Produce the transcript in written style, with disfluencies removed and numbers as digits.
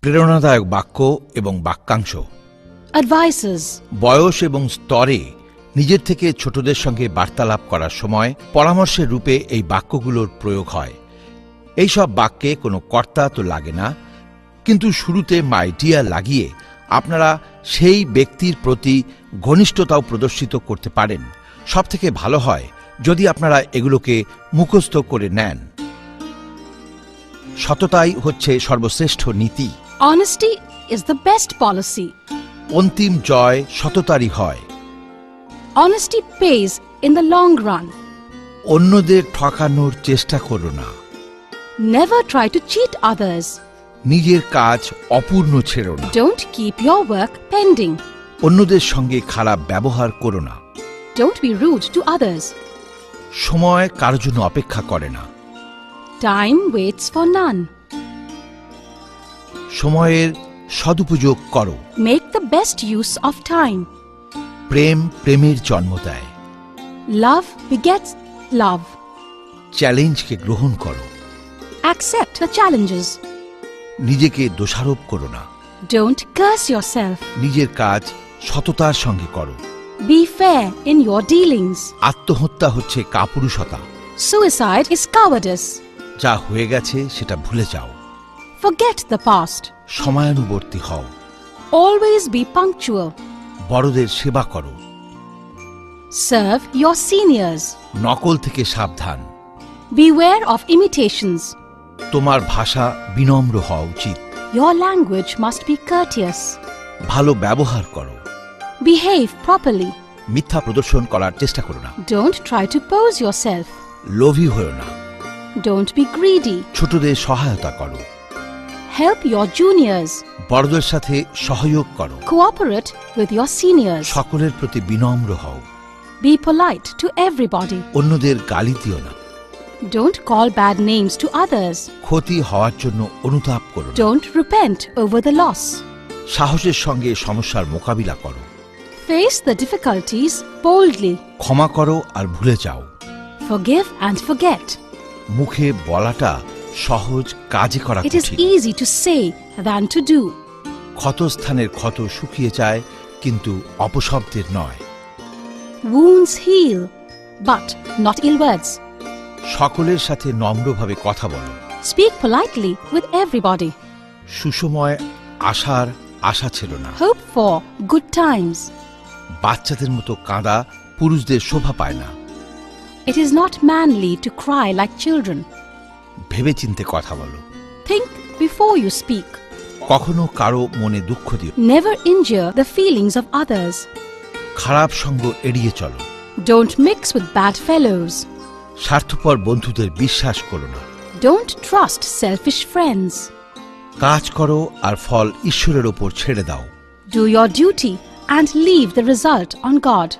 প্রেরণাদায়ক বাক্য এবং বাক্যাংশ। Advices. বয়স এবং স্তরে নিজের থেকে ছোটদের সঙ্গে বার্তালাপ করার সময় পরামর্শের রূপে এই বাক্যগুলোর প্রয়োগ হয়। এই সব বাক্যে কোনো কর্তা তো লাগে না, কিন্তু শুরুতে মাই ডিয়ার লাগিয়ে আপনারা সেই ব্যক্তির প্রতি ঘনিষ্ঠতাও প্রদর্শিত করতে পারেন। সবথেকে ভালো হয় যদি আপনারা এগুলোকে মুখস্থ করে নেন। সততাই হচ্ছে সর্বশ্রেষ্ঠ নীতি। Honesty is the best policy. অন্তিম জয় সততারই হয়। Honesty pays in the long run. অন্যদের ঠকানোর চেষ্টা করো না। Never try to cheat others. নিজের কাজ অপূর্ণ ছেড়ো না। Don't keep your work pending. অন্যদের সঙ্গে খারাপ ব্যবহার করো না। Don't be rude to others. সময় কারোর জন্য অপেক্ষা করে না। Time waits for none. সময়ের সদুপযোগ করো। Make the best use of time. প্রেম প্রেমের জন্ম দেয়। Love begets love. চ্যালেঞ্জকে গ্রহণ করো। Accept the challenges. নিজেকে দোষারোপ করো না। Don't curse yourself. নিজের কাজ সততার সঙ্গে করো। Be fair in your dealings. আত্মহত্যা হচ্ছে কাপুরুষতা। Suicide is cowardice. যা হয়ে গেছে সেটা ভুলে যাও। Forget the past. সময়ানুবর্তী হও। Always be punctual. বড়দের সেবা করো। Serve your seniors. নকল থেকে সাবধান। Beware of imitations. তোমার ভাষা বিনম্র হওয়া উচিত। Your language must be courteous. ভালো ব্যবহার করো। Behave properly. মিথ্যা প্রদর্শন করার চেষ্টা করো না। Don't try to pose yourself. লোভী হও না। Don't be greedy. ছোটদের সহায়তা করো। Help your juniors. বড়দের সাথে সহযোগ করো। Cooperate with your seniors. সকলের প্রতি বিনম্র হও। Be polite to everybody. অন্যদের গালি দিও না। Don't call bad names to others. ক্ষতি হওয়ার জন্য অনুতাপ করো না। Don't repent over the loss. সাহসের সঙ্গে সমস্যার মোকাবিলা করো। Face the difficulties boldly. ক্ষমা করো আর ভুলে যাও। Forgive and forget. মুখে বলাটা সহজ, কাজে করা It is কঠিন। easy to say than to do. ক্ষতস্থানের ক্ষত শুকিয়ে যায়, কিন্তু অপশব্দের নয়। Wounds heal, but not ill words. সকলের সাথে নম্রভাবে কথা বলো। Speak politely with everybody. সুসময় আশার আশা ছিল না। Hope for good times. বাচ্চাদের মতো কাঁদা পুরুষদের শোভা পায় না। It is not manly to cry like children. ভেবেচিন্তে কথা বলো। Think before you speak. কখনো কারো মনে দুঃখ দিও। Never injure the feelings of others. খারাপ সঙ্গ এড়িয়ে চলো। Don't mix with bad fellows. স্বার্থপর বন্ধুদের বিশ্বাস করো না। Don't trust selfish friends. কাজ করো আর ফল ঈশ্বরের ওপর ছেড়ে দাও। Do your duty and leave the result on God.